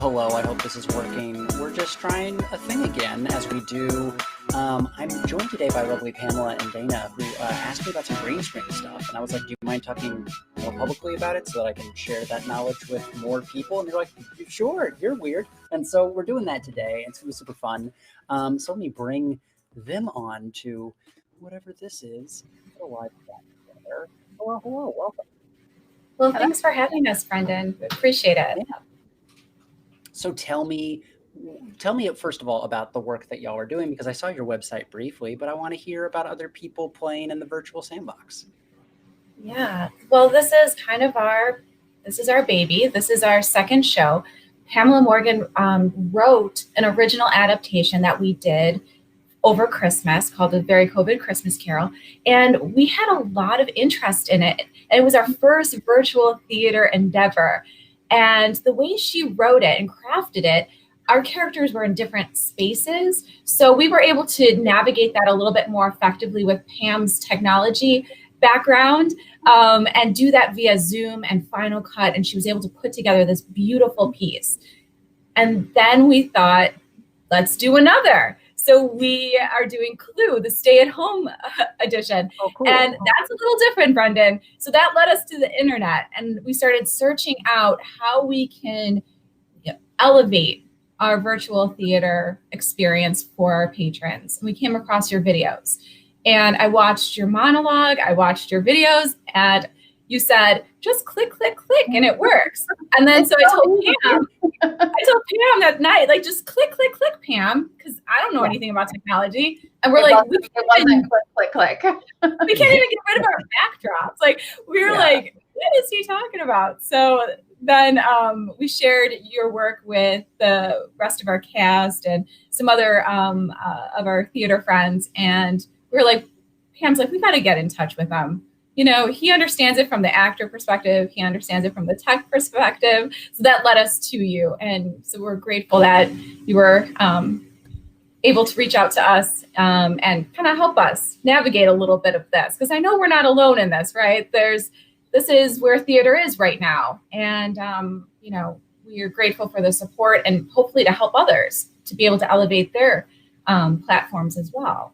Hello, I hope this is working. We're just trying a thing again, as we do. I'm joined today by lovely Pamela and Dana, who asked me about some green screen stuff. And I was like, do you mind talking more publicly about it so that I can share that knowledge with more people? And they're like, sure, you're weird. And so we're doing that today. It's going to be super fun. So let me bring them on to whatever this is. Hello, hello, welcome. Well, thanks for having us, Brendan. Appreciate it. Yeah. So tell me first of all about the work that y'all are doing, because I saw your website briefly, but I want to hear about other people playing in the virtual sandbox. Yeah, well, this is our baby. This is our second show. Pamela Morgan wrote an original adaptation that we did over Christmas called The Very COVID Christmas Carol. And we had a lot of interest in it. And it was our first virtual theater endeavor. And the way she wrote it and crafted it, our characters were in different spaces. So we were able to navigate that a little bit more effectively with Pam's technology background and do that via Zoom and Final Cut. And she was able to put together this beautiful piece. And then we thought, let's do another. So we are doing Clue, the stay-at-home edition. Oh, cool. And that's a little different, Brendan. So that led us to the internet, and we started searching out how we can elevate our virtual theater experience for our patrons. And we came across your videos. And I watched your monologue, I watched your videos, and you said, just click, click, click, and it works. And then so I told Pam that night, like, just click, click, click, Pam, because I don't know anything about technology. And we're like, it wasn't click, click, click. We can't even get rid of our backdrops. Like, we were like, what is he talking about? So then we shared your work with the rest of our cast and some other of our theater friends. And we were like, Pam's like, we got to get in touch with them. You know, he understands it from the actor perspective. He understands it from the tech perspective. So that led us to you. And so we're grateful that you were able to reach out to us and kind of help us navigate a little bit of this. Because I know we're not alone in this, right? This is where theater is right now. And, you know, we are grateful for the support and hopefully to help others to be able to elevate their platforms as well.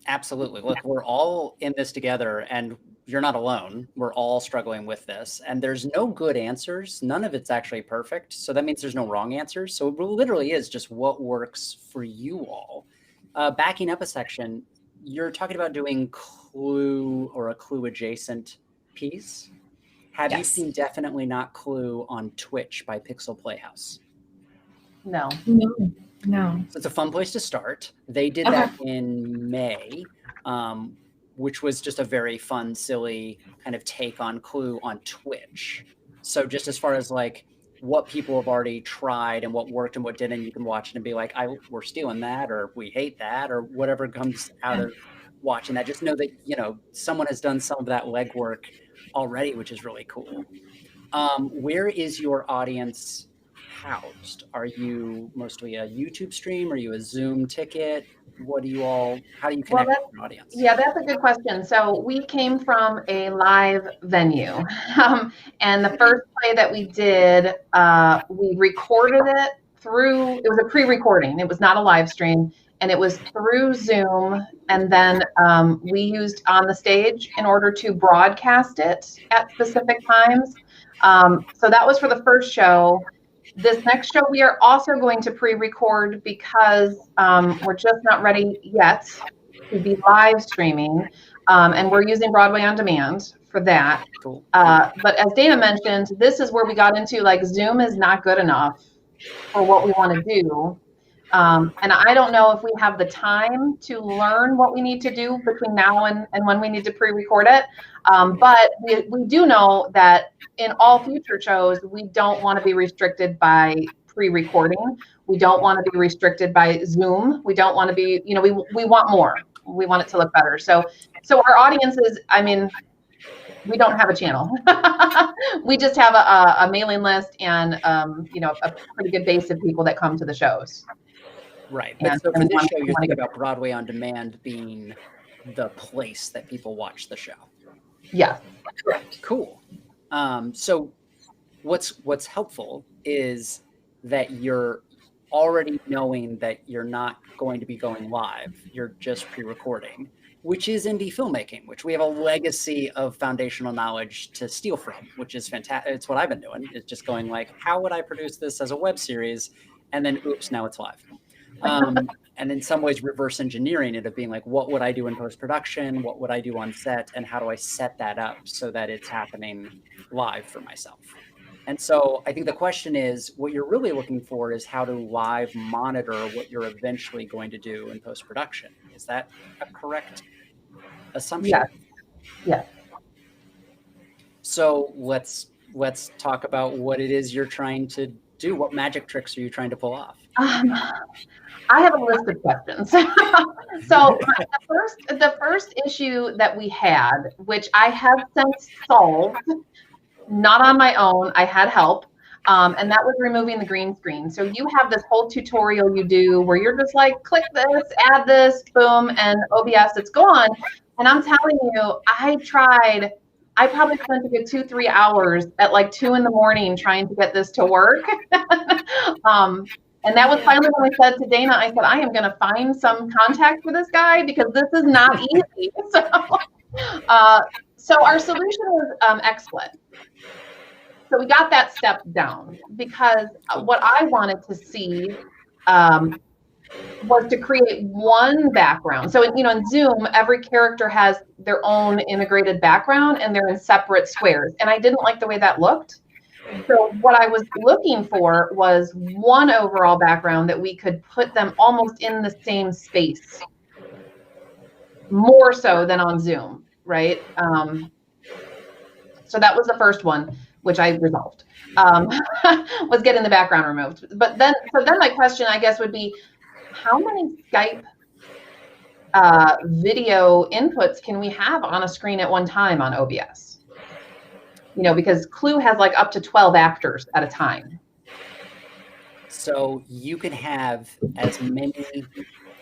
Absolutely. Look, we're all in this together, and you're not alone. We're all struggling with this, and there's no good answers. None of it's actually perfect. So that means there's no wrong answers. So it literally is just what works for you all. Backing up a section, you're talking about doing Clue or a Clue adjacent piece. Have you seen Definitely Not Clue on Twitch by Pixel Playhouse? No. No. So it's a fun place to start. They did that in May, which was just a very fun, silly kind of take on Clue on Twitch. So just as far as like what people have already tried and what worked and what didn't, you can watch it and be like, we're stealing that, or we hate that, or whatever comes out of watching that. Just know that, you know, someone has done some of that legwork already, which is really cool. Where is your audience housed? Are you mostly a YouTube stream? Are you a Zoom ticket? How do you connect with your audience? Yeah, that's a good question. So we came from a live venue. And the first play that we did, we recorded it it was a pre-recording. It was not a live stream. And it was through Zoom. And then we used On the Stage in order to broadcast it at specific times. So that was for the first show. This next show, we are also going to pre-record because we're just not ready yet to be live streaming. And we're using Broadway on Demand for that. Cool. But as Dana mentioned, this is where we got into, like, Zoom is not good enough for what we want to do. And I don't know if we have the time to learn what we need to do between now and when we need to pre-record it. But we do know that in all future shows, we don't want to be restricted by pre-recording. We don't want to be restricted by Zoom. We don't want to be, you know, we want more. We want it to look better. So our audience is, I mean, we don't have a channel. We just have a mailing list and, you know, a pretty good base of people that come to the shows. Right. But so for this show, you're thinking about Broadway on Demand being the place that people watch the show. Yeah. Correct. Cool. So what's helpful is that you're already knowing that you're not going to be going live. You're just pre-recording, which is indie filmmaking, which we have a legacy of foundational knowledge to steal from, which is fantastic. It's what I've been doing. It's just going like, how would I produce this as a web series? And then, oops, now it's live. And in some ways reverse engineering it, of being like, what would I do in post-production? What would I do on set? And how do I set that up so that it's happening live for myself? And so I think the question is, what you're really looking for is how to live monitor what you're eventually going to do in post-production. Is that a correct assumption? Yes. Yes. So let's talk about what it is you're trying to do. What magic tricks are you trying to pull off? I have a list of questions. So the first issue that we had, which I have since solved, not on my own, I had help, and that was removing the green screen. So you have this whole tutorial you do where you're just like, click this, add this, boom, and OBS, it's gone. And I'm telling you, I probably spent a good 2-3 hours at like 2 in the morning trying to get this to work. And that was finally when I said to Dana, I said, I am going to find some contact for this guy because this is not easy. So our solution was XSplit. So we got that step down because what I wanted to see was to create one background. So, in Zoom, every character has their own integrated background and they're in separate squares. And I didn't like the way that looked. So what I was looking for was one overall background that we could put them almost in the same space, more so than on Zoom, right? So that was the first one, which I resolved, was getting the background removed. But then my question, I guess, would be, how many Skype video inputs can we have on a screen at one time on OBS? Because Clue has like up to 12 actors at a time. So you can have as many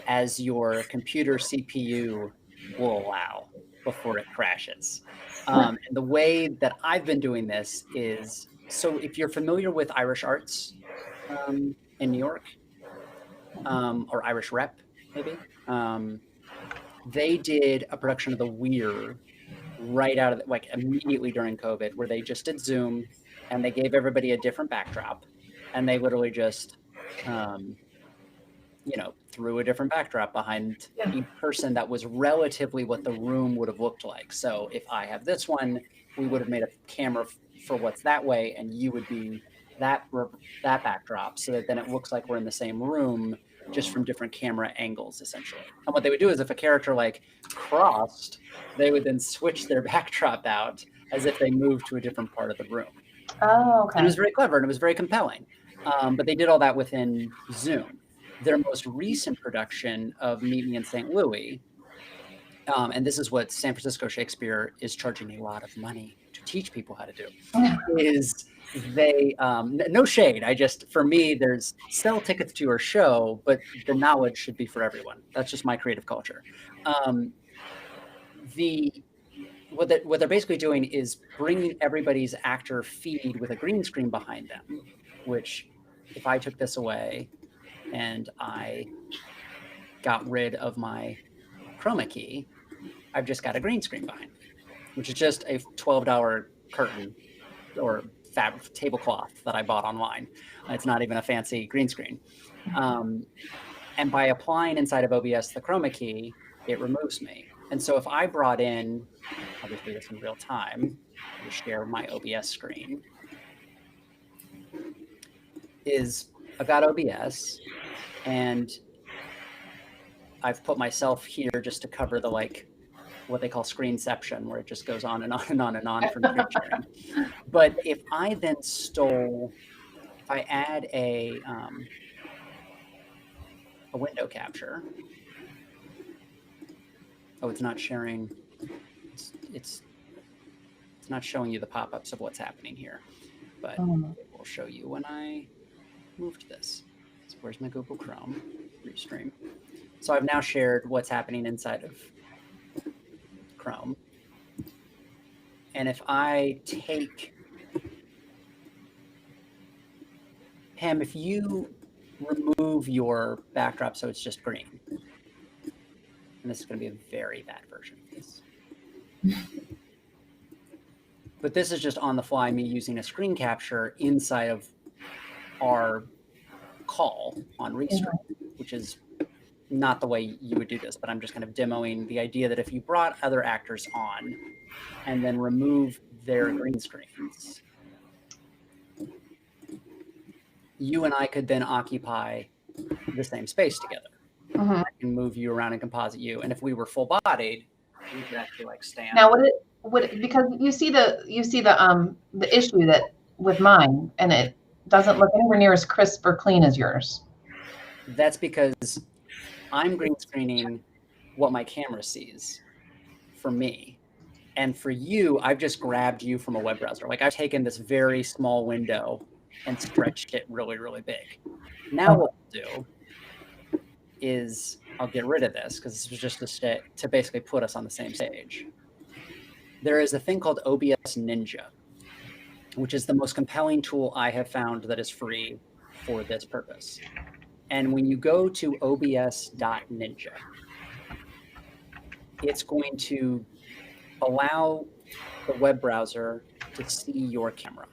as your computer CPU will allow before it crashes. And the way that I've been doing this is, so if you're familiar with Irish Arts in New York, or Irish Rep, maybe, they did a production of The Weir right out of like immediately during COVID, where they just did Zoom and they gave everybody a different backdrop, and they literally just threw a different backdrop behind each person that was relatively what the room would have looked like. So if I have this one, we would have made a camera for what's that way, and you would be that backdrop, so that then it looks like we're in the same room, just from different camera angles, essentially. And what they would do is, if a character like crossed, they would then switch their backdrop out as if they moved to a different part of the room. Oh, okay. And it was very clever and it was very compelling. But they did all that within Zoom. Their most recent production of Meet Me in St. Louis, and this is what San Francisco Shakespeare is charging a lot of money to teach people how to do, is they, no shade, for me, there's sell tickets to your show, but the knowledge should be for everyone. That's just my creative culture. What they're basically doing is bringing everybody's actor feed with a green screen behind them, which if I took this away and I got rid of my chroma key, I've just got a green screen behind me, which is just a $12 curtain or tablecloth that I bought online. It's not even a fancy green screen. And by applying inside of OBS the chroma key, it removes me. And so if I brought in, I'll just do this in real time, to share my OBS screen, I've got OBS, and I've put myself here just to cover the what they call screenception, where it just goes on and on and on and on from screen sharing. But if I then if I add a window capture, it's not sharing. It's not showing you the pop-ups of what's happening here, but it will show you when I moved this. So where's my Google Chrome restream? So I've now shared what's happening inside of Chrome. And if I take Pam, if you remove your backdrop so it's just green, and this is going to be a very bad version of this. But this is just on the fly, me using a screen capture inside of our call on Restream, which is not the way you would do this, but I'm just kind of demoing the idea that if you brought other actors on and then remove their green screens, you and I could then occupy the same space together. I can move you around and composite you. And if we were full bodied, we could actually like stand. Now because you see the issue that with mine, and it doesn't look anywhere near as crisp or clean as yours. That's because I'm green screening what my camera sees for me. And for you, I've just grabbed you from a web browser. Like I've taken this very small window and stretched it really, really big. Now what we'll do is I'll get rid of this because this was just to basically put us on the same stage. There is a thing called OBS.Ninja, which is the most compelling tool I have found that is free for this purpose. And when you go to OBS.Ninja, it's going to allow the web browser to see your camera.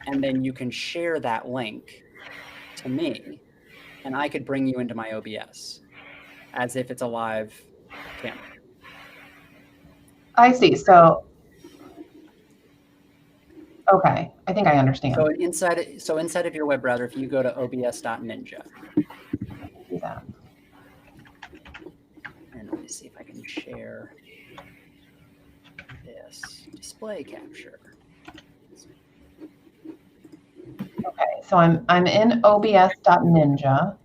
And then you can share that link to me, and I could bring you into my OBS as if it's a live camera. I see. So, okay, I think I understand. So inside of your web browser, if you go to OBS.Ninja, Do that. and let me see if I can share this display capture. Okay, so I'm in OBS.Ninja.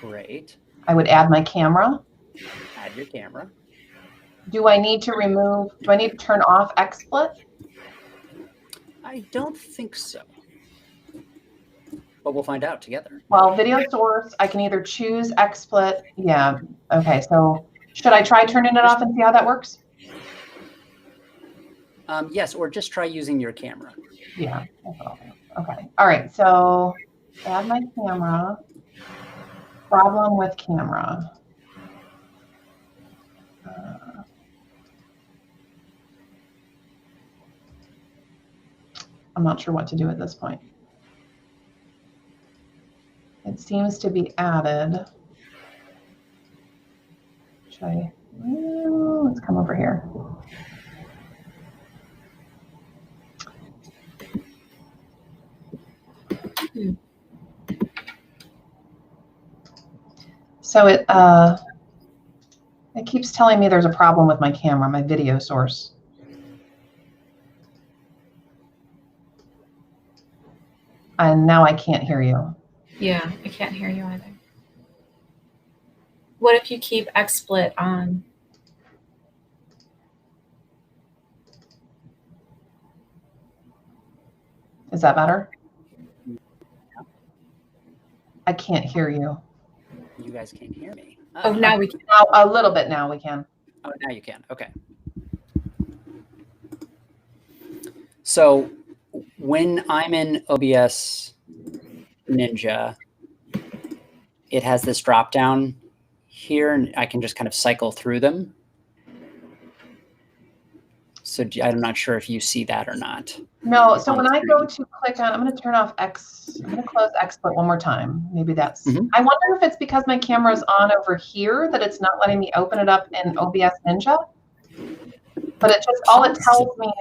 Great. I would add my camera. Add your camera. Do I need to turn off XSplit? I don't think so. But we'll find out together. Well, video source, I can either choose XSplit. Yeah. Okay. So should I try turning it off and see how that works? Yes, or just try using your camera. Yeah. Okay. All right. So add my camera. Problem with camera. I'm not sure what to do at this point. It seems to be added. Let's come over here. So it keeps telling me there's a problem with my camera, my video source. And now I can't hear you. Yeah, I can't hear you either. What if you keep XSplit on? Is that better? I can't hear you. You guys can't hear me. Oh, now we can. A little bit now we can. Oh, now you can. Okay. So when I'm in OBS.Ninja, it has this drop down here, and I can just kind of cycle through them. So I'm not sure if you see that or not. No, so when I go to click on, I'm going to turn off I'm going to close XSplit one more time. Maybe that's, I wonder if it's because my camera is on over here that it's not letting me open it up in OBS.Ninja. But it just, all it tells me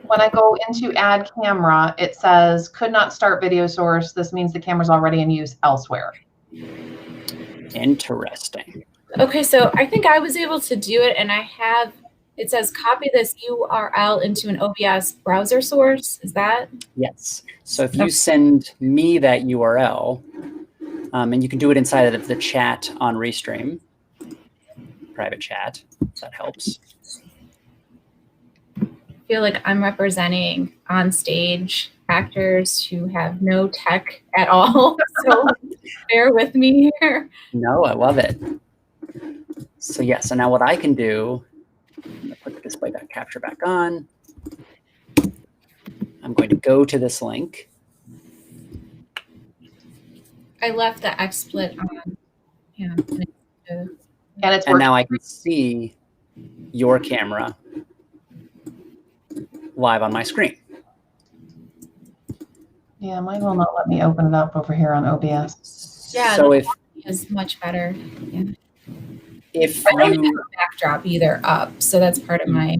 when I go into add camera, it says could not start video source. This means the camera's already in use elsewhere. Interesting. Okay, so I think I was able to do it, and it says copy this URL into an OBS browser source. Is that? Yes. So if you send me that URL, and you can do it inside of the chat on Restream, private chat, if that helps. I feel like I'm representing on stage actors who have no tech at all. So bear with me here. No, I love it. So yeah, so now what I can do, I'm going to put the display back capture back on. I'm going to go to this link. I left the XSplit on. Yeah. And it's And now I can see your camera live on my screen. Yeah, mine will not let me open it up over here on OBS. Yeah, So the is much better. Yeah. if I don't have you a backdrop either up, so that's part of my.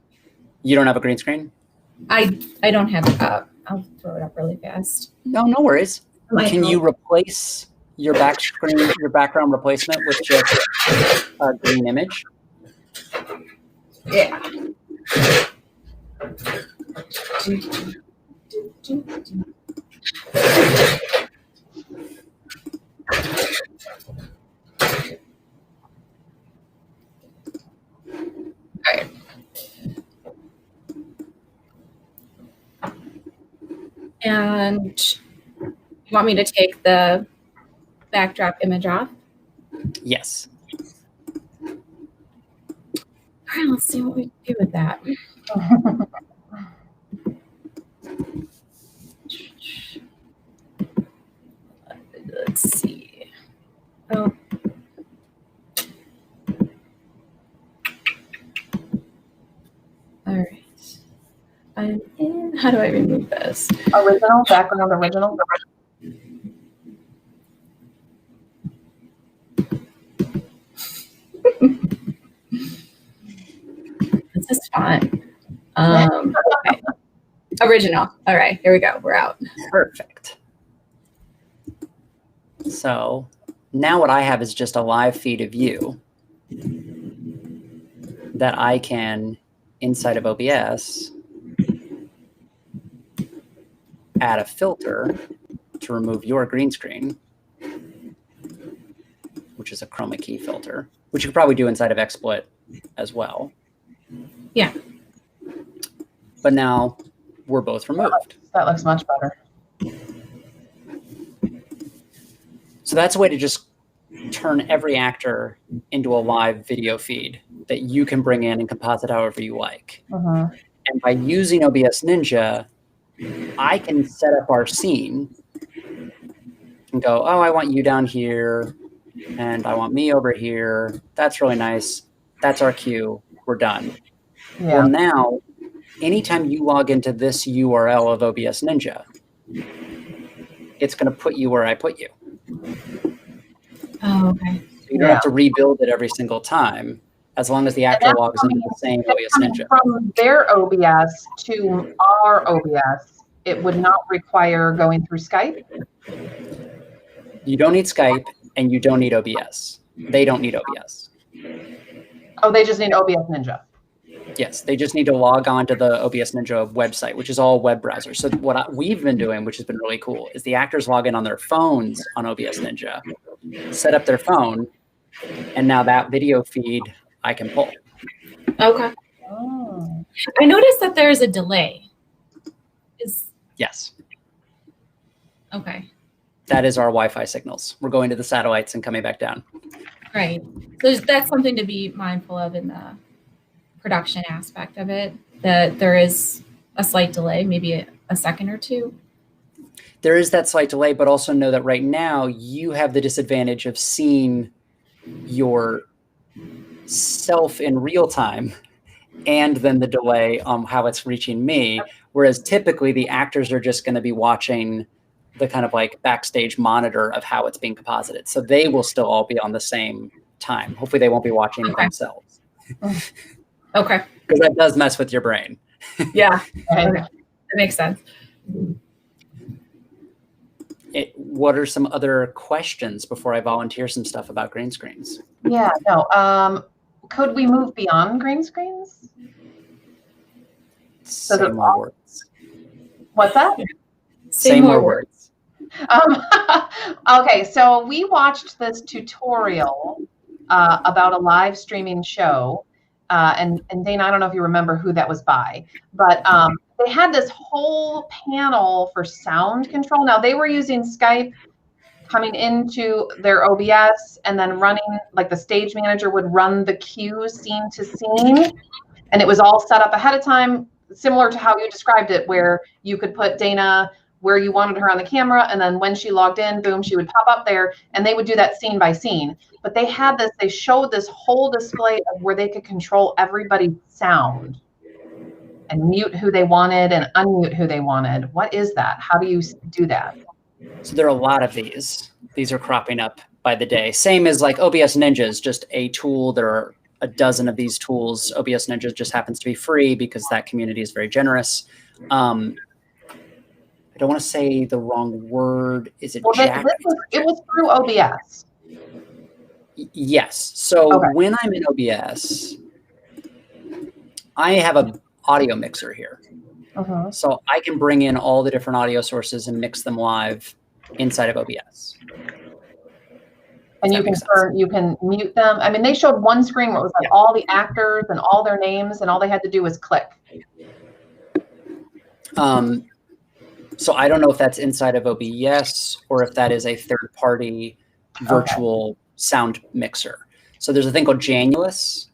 you don't have a green screen? I don't have it up. I'll throw it up really fast. No worries. Can you replace your background replacement with just a green image? Yeah. All right. And you want me to take the backdrop image off? Yes. All right, let's see what we can do with that. Let's see. Oh. All right. I'm in. How do I remove this? Original, background original. This is fun. Okay. Original. All right, here we go. We're out. Perfect. So now what I have is just a live feed of you that I can, inside of OBS, add a filter to remove your green screen, which is a chroma key filter, which you could probably do inside of XSplit as well. Yeah. But now we're both removed. That looks much better. So that's a way to just turn every actor into a live video feed that you can bring in and composite however you like. And by using OBS.Ninja, I can set up our scene and go, oh, I want you down here, and I want me over here. That's really nice. That's our cue. We're done. Yeah. Well, now, anytime you log into this URL of OBS.Ninja, it's going to put you where I put you. Oh, okay. So you don't have to rebuild it every single time, as long as the actor logs into the same OBS.Ninja. From their OBS to our OBS, it would not require going through Skype? You don't need Skype, and you don't need OBS. They don't need OBS. Oh, they just need OBS.Ninja. Yes, they just need to log on to the OBS.Ninja website, which is all web browsers. So what we've been doing, which has been really cool, is the actors log in on their phones on OBS.Ninja, set up their phone, and now that video feed I can pull. Okay. Oh. I noticed that there's a delay. Yes. Okay. That is our Wi-Fi signals. We're going to the satellites and coming back down. Right. So that's something to be mindful of in the production aspect of it, that there is a slight delay, maybe a second or two. There is that slight delay, but also know that right now you have the disadvantage of seeing your self in real time and then the delay on how it's reaching me. Whereas typically the actors are just going to be watching the kind of like backstage monitor of how it's being composited. So they will still all be on the same time. Hopefully they won't be watching it themselves. Okay. Because that does mess with your brain. Yeah. Okay. That makes sense. What are some other questions before I volunteer some stuff about green screens? Yeah, no. Could we move beyond green screens? Say more words. What's that? Say more words. Okay, so we watched this tutorial about a live streaming show. And Dana, I don't know if you remember who that was by, but they had this whole panel for sound control. Now, they were using Skype coming into their OBS and then running, like the stage manager would run the cue scene to scene. And it was all set up ahead of time, similar to how you described it, where you could put Dana where you wanted her on the camera, and then when she logged in, boom, she would pop up there, and they would do that scene by scene. But they had this, they showed this whole display of where they could control everybody's sound and mute who they wanted and unmute who they wanted. What is that? How do you do that? So there are a lot of these. These are cropping up by the day. Same as like OBS.Ninja is just a tool. There are a dozen of these tools. OBS.Ninja just happens to be free because that community is very generous. I don't want to say the wrong word. Is it Jack? It was through OBS. Yes. So when I'm in OBS, I have an audio mixer here. So I can bring in all the different audio sources and mix them live inside of OBS. And you can mute them. I mean, they showed one screen where it was like all the actors and all their names, and all they had to do was click. So I don't know if that's inside of OBS or if that is a third-party virtual sound mixer. So there's a thing called Januous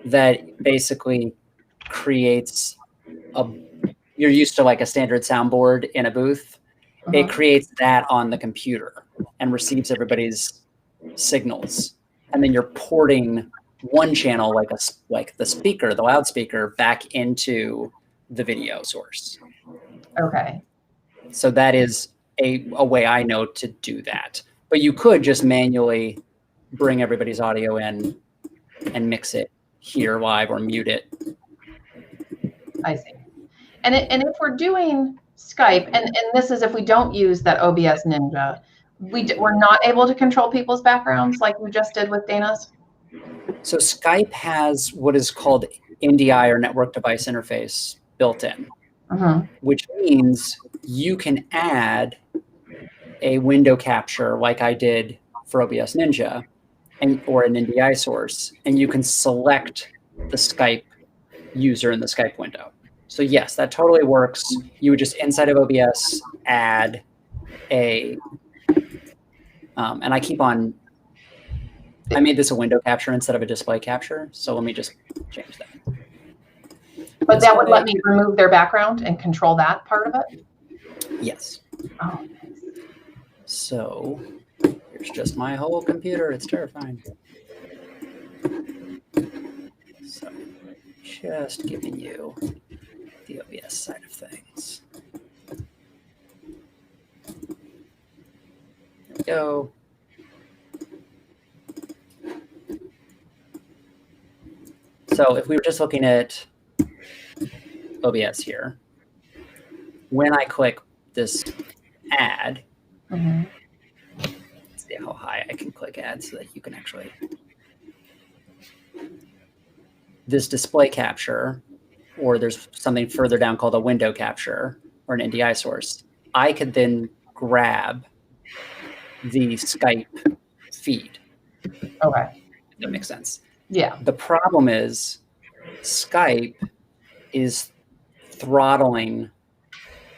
that basically creates you're used to like a standard soundboard in a booth. It creates that on the computer and receives everybody's signals. And then you're porting one channel, like the speaker, the loudspeaker, back into the video source. Okay. So that is a way I know to do that. But you could just manually bring everybody's audio in and mix it here live or mute it. I see. And if we're doing Skype, and this is if we don't use that OBS.Ninja, we're not able to control people's backgrounds like we just did with Dana's? So Skype has what is called NDI or network device interface built in, which means you can add a window capture like I did for OBS.Ninja or an NDI source, and you can select the Skype user in the Skype window. So yes, that totally works. You would just inside of OBS add a, and I made this a window capture instead of a display capture. So let me just change that. But that would let me remove their background and control that part of it? Yes. Oh, nice. So here's just my whole computer. It's terrifying. So just giving you the OBS side of things. There we go. So if we were just looking at OBS here, when I click this add, let's see how high I can click add so that you can actually, this display capture, or there's something further down called a window capture or an NDI source, I could then grab the Skype feed. Okay. If that makes sense. Yeah. The problem is Skype is throttling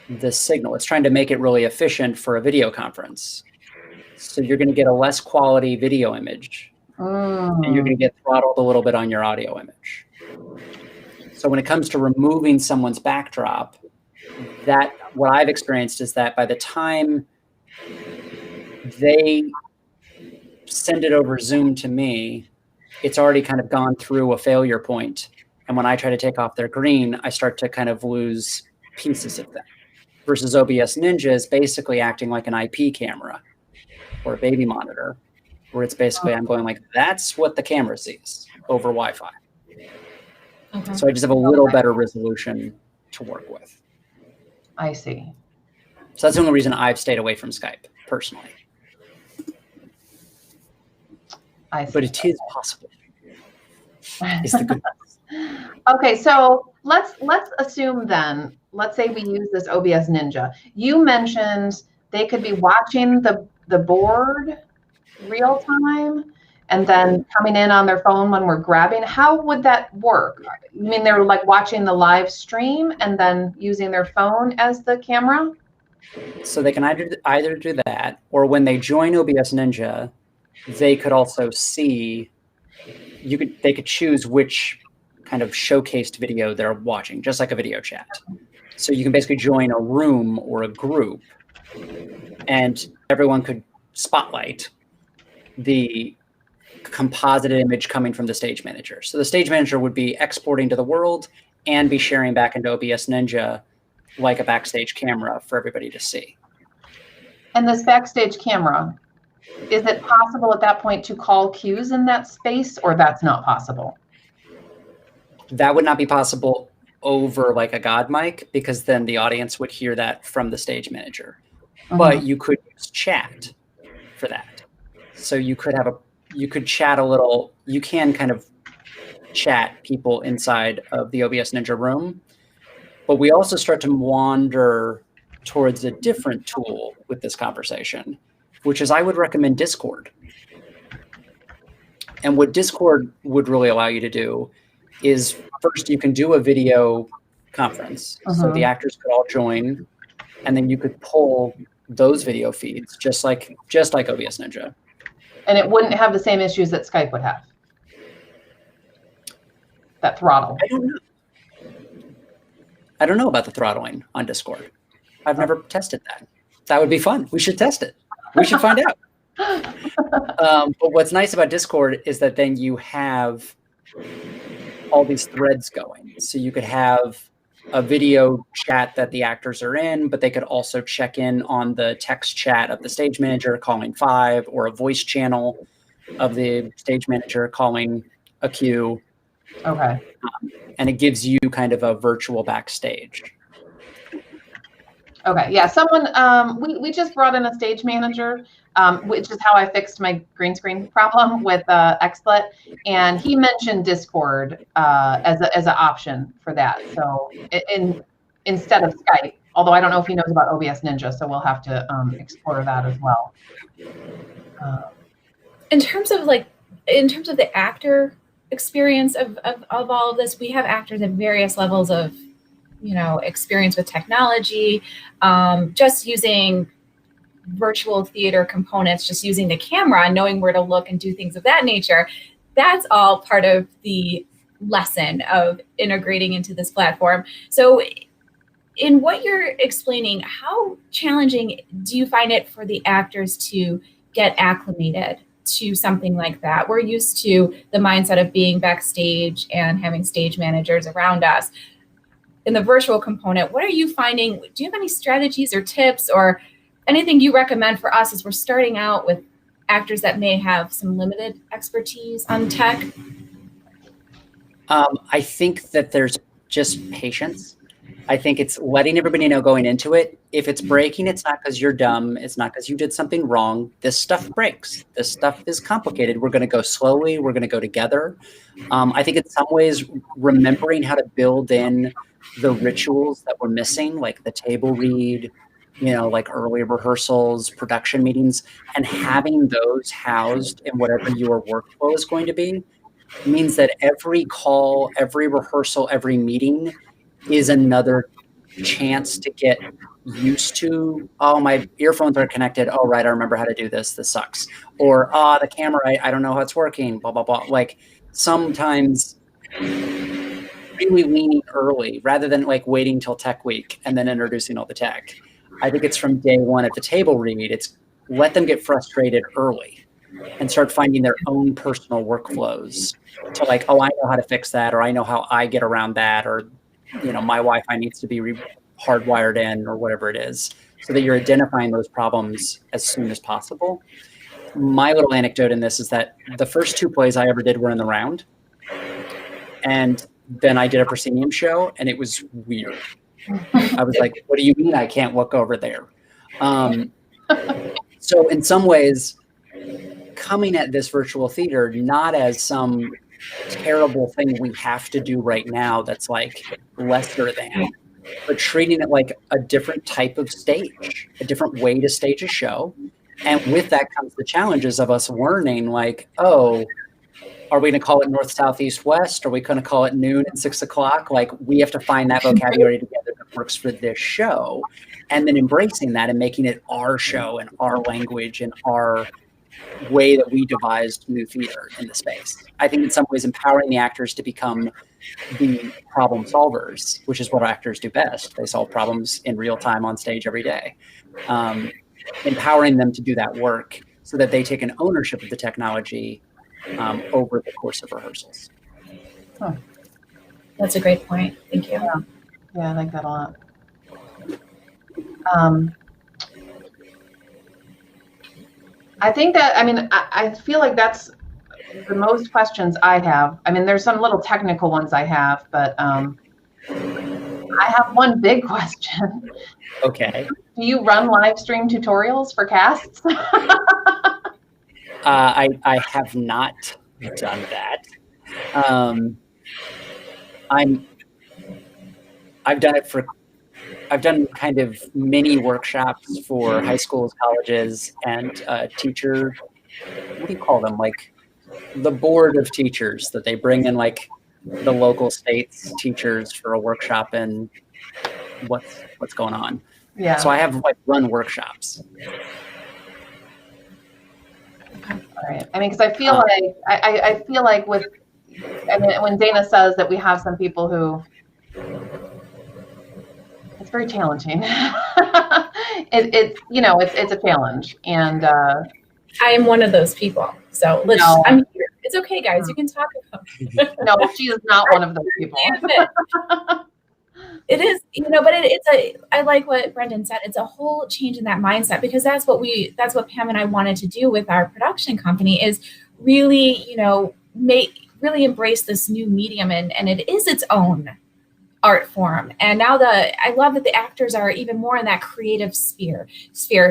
the signal. It's trying to make it really efficient for a video conference. So you're going to get a less quality video image, and you're going to get throttled a little bit on your audio image. So when it comes to removing someone's backdrop, what I've experienced is that by the time they send it over Zoom to me, it's already kind of gone through a failure point. And when I try to take off their green, I start to kind of lose pieces of them. Versus OBS.Ninja is basically acting like an IP camera or a baby monitor, where it's basically, I'm going like, that's what the camera sees over Wi-Fi. So I just have a little better resolution to work with. I see. So that's the only reason I've stayed away from Skype, personally. I see. But it is possible. Is the good news. Okay, so let's assume then, let's say we use this OBS.Ninja. You mentioned they could be watching the board real time and then coming in on their phone when we're grabbing. How would that work? You mean they're like watching the live stream and then using their phone as the camera? So they can either do that, or when they join OBS.Ninja, they could also see, they could choose which kind of showcased video they're watching, just like a video chat. So you can basically join a room or a group, and everyone could spotlight the composited image coming from the stage manager. So the stage manager would be exporting to the world and be sharing back into OBS.Ninja like a backstage camera for everybody to see. And this backstage camera, is it possible at that point to call cues in that space, or that's not possible? That would not be possible over like a God mic, because then the audience would hear that from the stage manager. But you could use chat for that. So you could have you could chat a little, you can kind of chat people inside of the OBS.Ninja room. But we also start to wander towards a different tool with this conversation, which is I would recommend Discord. And what Discord would really allow you to do is, first, you can do a video conference. So the actors could all join, and then you could pull those video feeds just like OBS.Ninja. And it wouldn't have the same issues that Skype would have. That throttle. I don't know about the throttling on Discord. I've never tested that. That would be fun. We should test it. We should find out. But what's nice about Discord is that then you have all these threads going. So you could have a video chat that the actors are in, but they could also check in on the text chat of the stage manager calling 5, or a voice channel of the stage manager calling a cue. Okay. And it gives you kind of a virtual backstage. Okay. Yeah. Someone, we just brought in a stage manager, which is how I fixed my green screen problem with XSplit. And he mentioned Discord as an option for that. So instead of Skype, although I don't know if he knows about OBS.Ninja, so we'll have to explore that as well. In terms of the actor experience of all of this, we have actors at various levels of, experience with technology, just using virtual theater components, just using the camera, knowing where to look and do things of that nature. That's all part of the lesson of integrating into this platform. So in what you're explaining, how challenging do you find it for the actors to get acclimated to something like that? We're used to the mindset of being backstage and having stage managers around us. In the virtual component, what are you finding? Do you have any strategies or tips or anything you recommend for us as we're starting out with actors that may have some limited expertise on tech? I think that there's just patience. I think it's letting everybody know going into it. If it's breaking, it's not because you're dumb. It's not because you did something wrong. This stuff breaks. This stuff is complicated. We're going to go slowly. We're going to go together. I think in some ways, remembering how to build in the rituals that we're missing, like the table read, like early rehearsals, production meetings, and having those housed in whatever your workflow is going to be, means that every call, every rehearsal, every meeting is another chance to get used to, oh, my earphones are connected. Oh, right, I remember how to do this. This sucks. Or, the camera, I don't know how it's working, blah, blah, blah. Like sometimes really leaning early rather than like waiting till tech week and then introducing all the tech. I think it's from day one at the table read. It's let them get frustrated early and start finding their own personal workflows to like, oh, I know how to fix that, or I know how I get around that, or, my Wi-Fi needs to be hardwired in, or whatever it is, so that you're identifying those problems as soon as possible. My little anecdote in this is that the first 2 plays I ever did were in the round. And then I did a proscenium show, and it was weird. I was like, what do you mean I can't look over there? So in some ways, coming at this virtual theater not as some terrible thing we have to do right now that's like lesser than, but treating it like a different type of stage, a different way to stage a show. And with that comes the challenges of us learning, like, oh, are we going to call it north, south, east, west? Are we going to call it noon and 6 o'clock? Like, we have to find that vocabulary together that works for this show, and then embracing that and making it our show and our language and our way that we devised new theater in the space. I think in some ways empowering the actors to become be problem solvers, which is what actors do best. They solve problems in real time on stage every day. Empowering them to do that work so that they take an ownership of the technology over the course of rehearsals. Huh. That's a great point. Thank you. Yeah, I like that a lot. I think that, I mean, I feel like that's the most questions I have. I mean, there's some little technical ones I have, but I have one big question. Okay. Do you run live stream tutorials for casts? I have not done that. I've done kind of mini workshops for high schools, colleges, and teacher, what do you call them? Like the board of teachers that they bring in, like the local states teachers for a workshop and what's going on. Yeah. So I have like run workshops. All right. I mean, because I feel like I feel like with, I mean, when Dana says that we have some people who, it's very challenging. It's you know, it's a challenge, and I am one of those people. So I'm here. It's okay, guys. You can talk about it. No, she is not one of those people. It is, you know, but I like what Brendan said. It's a whole change in that mindset, because that's what Pam and I wanted to do with our production company, is really, you know, really embrace this new medium, and it is its own art form. And now I love that the actors are even more in that creative sphere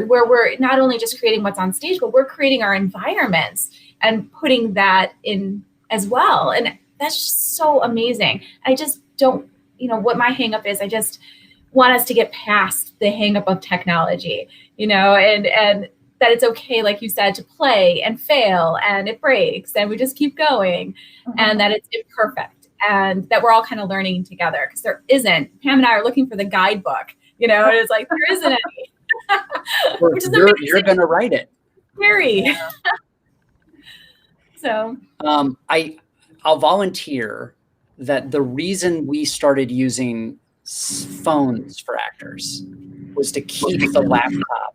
where we're not only just creating what's on stage, but we're creating our environments and putting that in as well. And that's just so amazing. I just don't, you know, what my hang up is, I just want us to get past the hang up of technology, you know, and that it's okay, like you said, to play and fail and it breaks and we just keep going, and that it's imperfect, and that we're all kind of learning together, because there isn't. Pam and I are looking for the guidebook, you know, and it's like, there isn't any. Which is you're going to write it. Scary. So I'll volunteer that the reason we started using phones for actors was to keep the laptop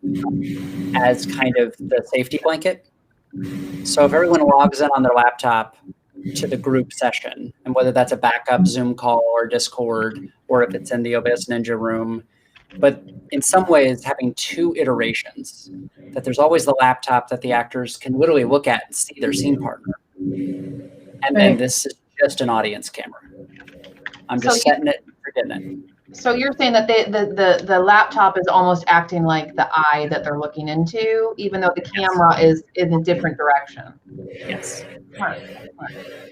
as kind of the safety blanket. So if everyone logs in on their laptop to the group session, and whether that's a backup Zoom call or Discord, or if it's in the OBS.Ninja room, but in some ways having two iterations, that there's always the laptop that the actors can literally look at and see their scene partner. And then this is just an audience camera. I'm just setting it and forgetting it. So you're saying that the laptop is almost acting like the eye that they're looking into, even though the camera is in a different direction. Yes.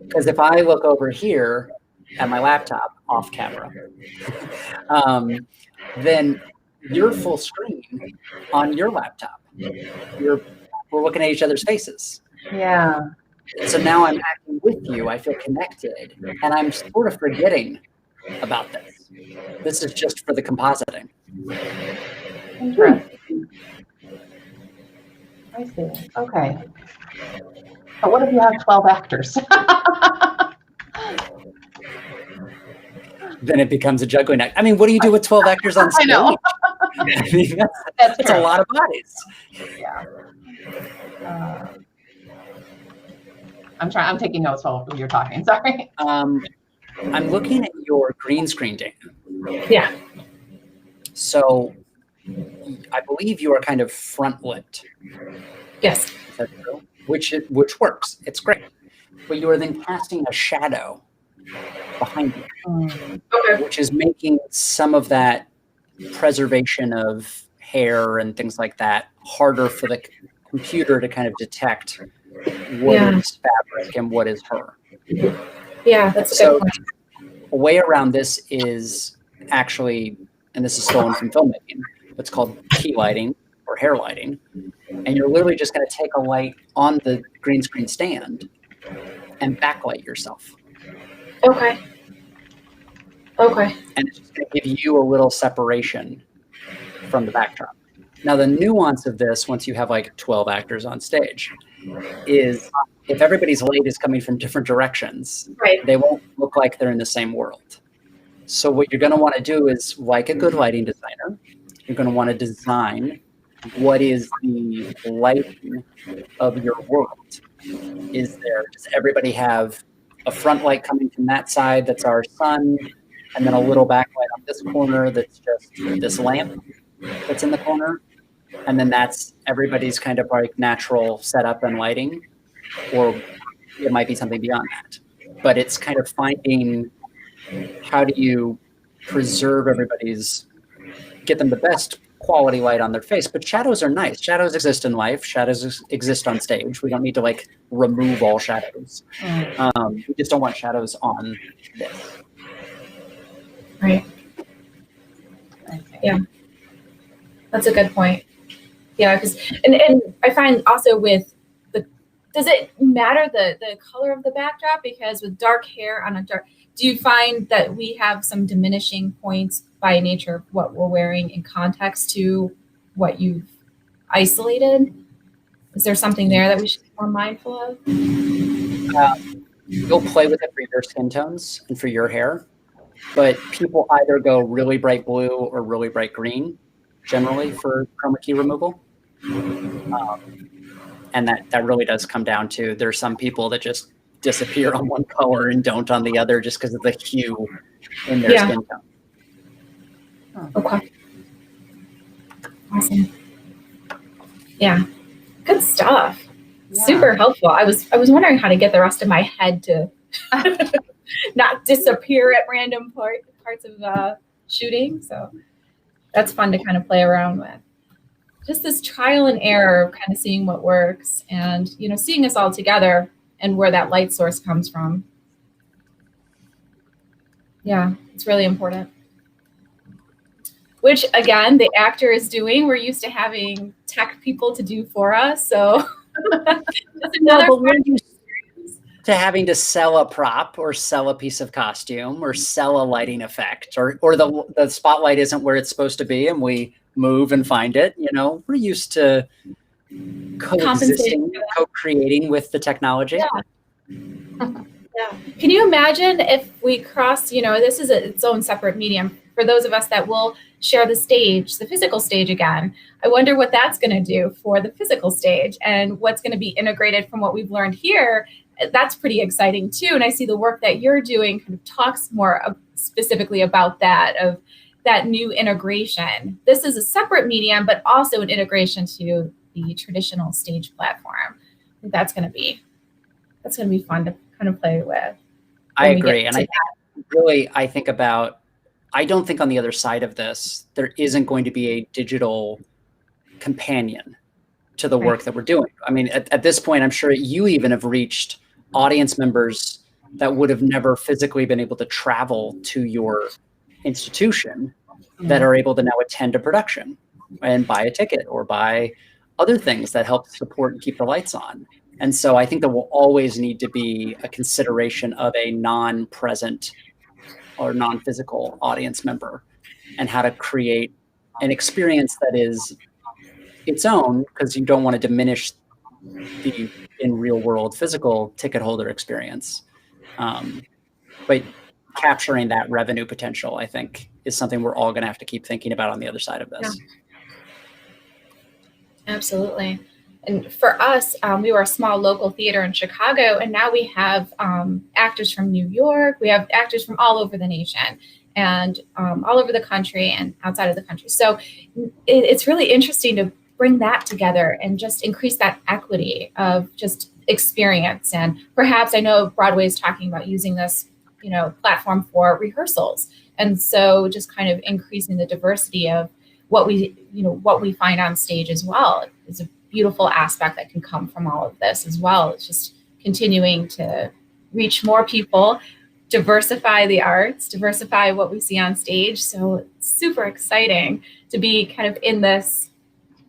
Because if I look over here at my laptop off camera, then you're full screen on your laptop. We're looking at each other's faces. Yeah. So now I'm acting with you. I feel connected, and I'm sort of forgetting about this. This is just for the compositing. Interesting. I see. Okay. But what if you have 12 actors? Then it becomes a juggling act. I mean, what do you do with 12 actors on stage? I know. I mean, that's a lot of bodies. Yeah. I'm taking notes while you're talking. Sorry. I'm looking at your green screen, Dana. yeah. So I believe you are kind of front lit. Yes. Which works. It's great. But you are then casting a shadow behind you, Okay. which is making some of that preservation of hair and things like that harder for the computer to kind of detect what is fabric and what is her. Yeah, that's a good point. A way around this is actually, and this is stolen from filmmaking, what's called key lighting or hair lighting. And you're literally just going to take a light on the green screen stand and backlight yourself. Okay. Okay. And it's just going to give you a little separation from the backdrop. Now, the nuance of this, once you have like 12 actors on stage, is if everybody's light is coming from different directions, Right. they won't look like they're in the same world. So what you're going to want to do is, like a good lighting designer, you're going to want to design what is the lighting of your world. Does everybody have a front light coming from that side that's our sun, and then a little backlight on this corner that's just this lamp that's in the corner? And then that's everybody's kind of like natural setup and lighting, or it might be something beyond that. But it's kind of finding, how do you preserve get them the best quality light on their face. But shadows are nice. Shadows exist in life. Shadows exist on stage. We don't need to like remove all shadows. We just don't want shadows on this. Right. Okay. Yeah. That's a good point. Yeah, because and I find also with does it matter the color of the backdrop? Because with dark hair on a dark, do you find that we have some diminishing points by nature of what we're wearing in context to what you've isolated? Is there something there that we should be more mindful of? You'll play with it for your skin tones and for your hair, but people either go really bright blue or really bright green, generally for chroma key removal. And that really does come down to, there's some people that just disappear on one color and don't on the other just because of the hue in their skin tone. Okay. Awesome. Yeah. Good stuff. Yeah. Super helpful. I was wondering how to get the rest of my head to not disappear at random parts of shooting. So that's fun to kind of play around with. Just this trial and error of kind of seeing what works and, you know, seeing us all together and where that light source comes from. Yeah, it's really important. Which, again, the actor is doing. We're used to having tech people to do for us. So that's another to having to sell a prop or sell a piece of costume or sell a lighting effect, or the spotlight isn't where it's supposed to be and we move and find it. You know, we're used to coexisting, co-creating with the technology. Yeah. Yeah. Can you imagine if we cross, you know, this is its own separate medium for those of us that will share the stage, the physical stage again. I wonder what that's going to do for the physical stage and what's going to be integrated from what we've learned here. That's pretty exciting too. And I see the work that you're doing kind of talks more specifically about that, of that new integration. This is a separate medium, but also an integration to the traditional stage platform. I think that's going to be fun to kind of play with. I agree. And I don't think on the other side of this, there isn't going to be a digital companion to the work that we're doing. I mean, at this point, I'm sure you even have reached audience members that would have never physically been able to travel to your institution that are able to now attend a production and buy a ticket or buy other things that help support and keep the lights on. And so I think there will always need to be a consideration of a non-present or non-physical audience member and how to create an experience that is its own, because you don't want to diminish the in real world physical ticket holder experience. But capturing that revenue potential, I think, is something we're all going to have to keep thinking about on the other side of this. Yeah. Absolutely. And for us, we were a small local theater in Chicago, and now we have actors from New York. We have actors from all over the nation and all over the country and outside of the country. So it's really interesting to bring that together and just increase that equity of just experience. And perhaps, I know Broadway is talking about using this, you know, platform for rehearsals. And so just kind of increasing the diversity of what we find on stage as well is a beautiful aspect that can come from all of this as well. It's just continuing to reach more people, diversify the arts, diversify what we see on stage. So it's super exciting to be kind of in this,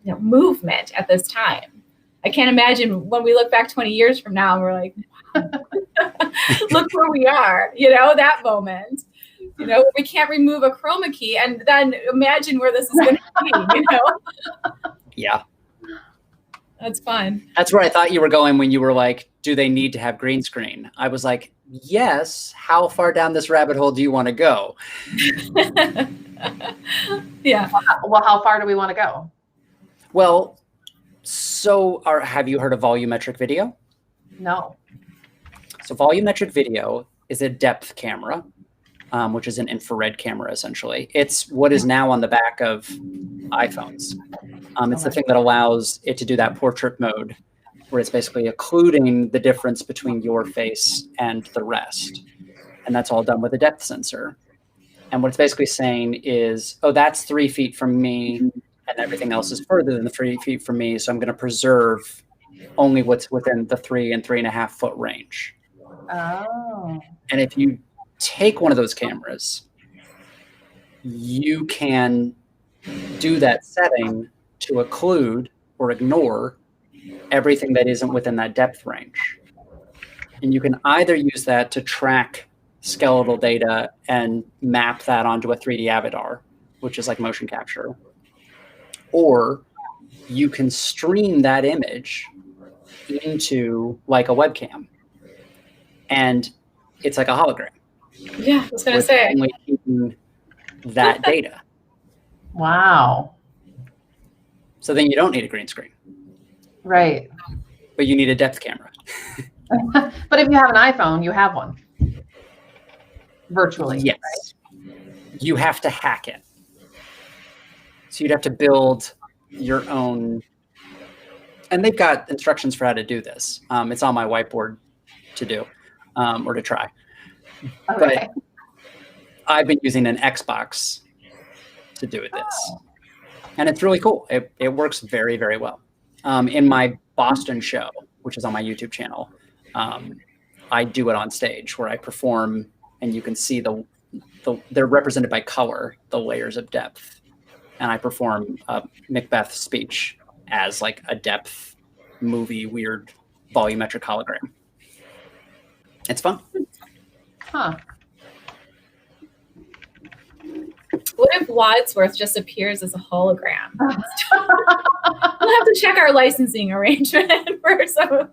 you know, movement at this time. I can't imagine when we look back 20 years from now and we're like, wow, look where we are, you know, that moment. You know, we can't remove a chroma key, and then imagine where this is going to be, you know? Yeah. That's fun. That's where I thought you were going when you were like, do they need to have green screen? I was like, yes, how far down this rabbit hole do you want to go? Yeah. Well, how far do we want to go? Well, so have you heard of volumetric video? No. So volumetric video is a depth camera, which is an infrared camera, essentially. It's what is now on the back of iPhones. It's the thing that allows it to do that portrait mode, where it's basically occluding the difference between your face and the rest. And that's all done with a depth sensor. And what it's basically saying is, oh, that's 3 feet from me, and everything else is further than the 3 feet from me. So I'm going to preserve only what's within the 3 and 3.5 foot range. Oh. And if you take one of those cameras, you can do that setting to occlude or ignore everything that isn't within that depth range. And you can either use that to track skeletal data and map that onto a 3D avatar, which is like motion capture, or you can stream that image into like a webcam, and it's like a hologram. Yeah, I was going to say. Only keeping that data. Wow. So then you don't need a green screen. Right. But you need a depth camera. But if you have an iPhone, you have one. Virtually. Yes. Right? You have to hack it. So you'd have to build your own. And they've got instructions for how to do this. It's on my whiteboard to do or to try. Okay. But I've been using an Xbox to do this. And it's really cool. It works very, very well. In my Boston show, which is on my YouTube channel, I do it on stage where I perform, and you can see they're represented by color, the layers of depth. And I perform Macbeth's speech as like a depth movie, weird volumetric hologram. It's fun. Huh. What if Wadsworth just appears as a hologram? We'll have to check our licensing arrangement for some.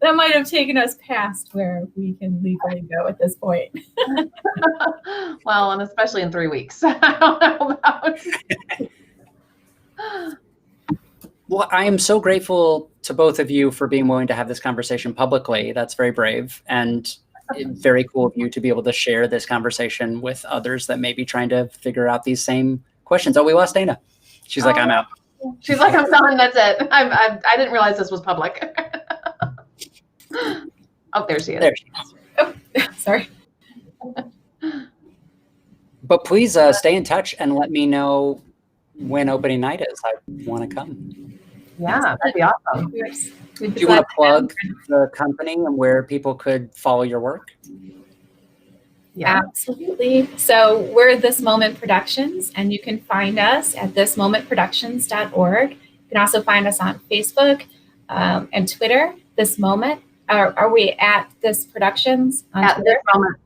That might have taken us past where we can legally go at this point. Well, and especially in 3 weeks. I don't know about. Well, I am so grateful to both of you for being willing to have this conversation publicly. That's very brave, and very cool of you to be able to share this conversation with others that may be trying to figure out these same questions. Oh, we lost Dana. She's like, I'm out. She's like, I'm done. That's it. I didn't realize this was public. Oh, there she is. There she is. Oh, sorry. But please stay in touch and let me know when opening night is. I want to come. Yeah, that'd be awesome. Do you want to plug the company and where people could follow your work? Yeah, absolutely. So we're This Moment Productions, and you can find us at thismomentproductions.org. You can also find us on Facebook and Twitter. This Moment. Are we at This Productions on at Twitter? This moment,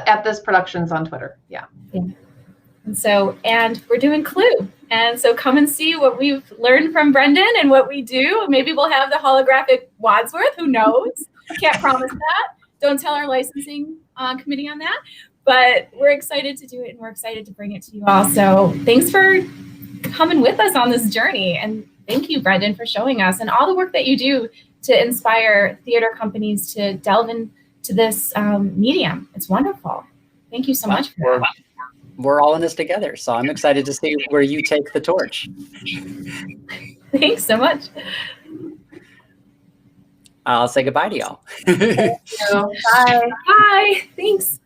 at This Productions on Twitter. Yeah. And we're doing Clue. And so come and see what we've learned from Brendan and what we do. Maybe we'll have the holographic Wadsworth. Who knows? Can't promise that. Don't tell our licensing committee on that. But we're excited to do it, and we're excited to bring it to you all. So thanks for coming with us on this journey. And thank you, Brendan, for showing us and all the work that you do to inspire theater companies to delve into this medium. It's wonderful. Thank you so much for that. We're all in this together, so I'm excited to see where you take the torch. Thanks so much. I'll say goodbye to y'all. Thank you. Bye. Bye. Thanks.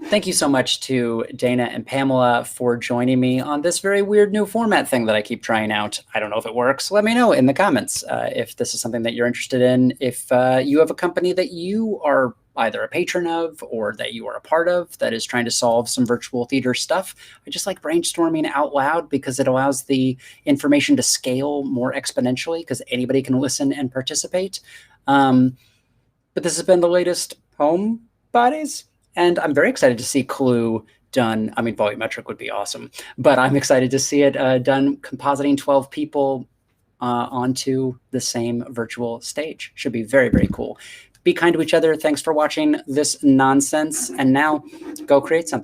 Thank you so much to Dana and Pamela for joining me on this very weird new format thing that I keep trying out. I don't know if it works. Let me know in the comments if this is something that you're interested in. If you have a company that you are either a patron of or that you are a part of that is trying to solve some virtual theater stuff, I just like brainstorming out loud because it allows the information to scale more exponentially because anybody can listen and participate. But this has been the latest Homebodies. And I'm very excited to see Clue done. I mean, volumetric would be awesome, but I'm excited to see it done compositing 12 people onto the same virtual stage. Should be very, very cool. Be kind to each other. Thanks for watching this nonsense. And now go create something.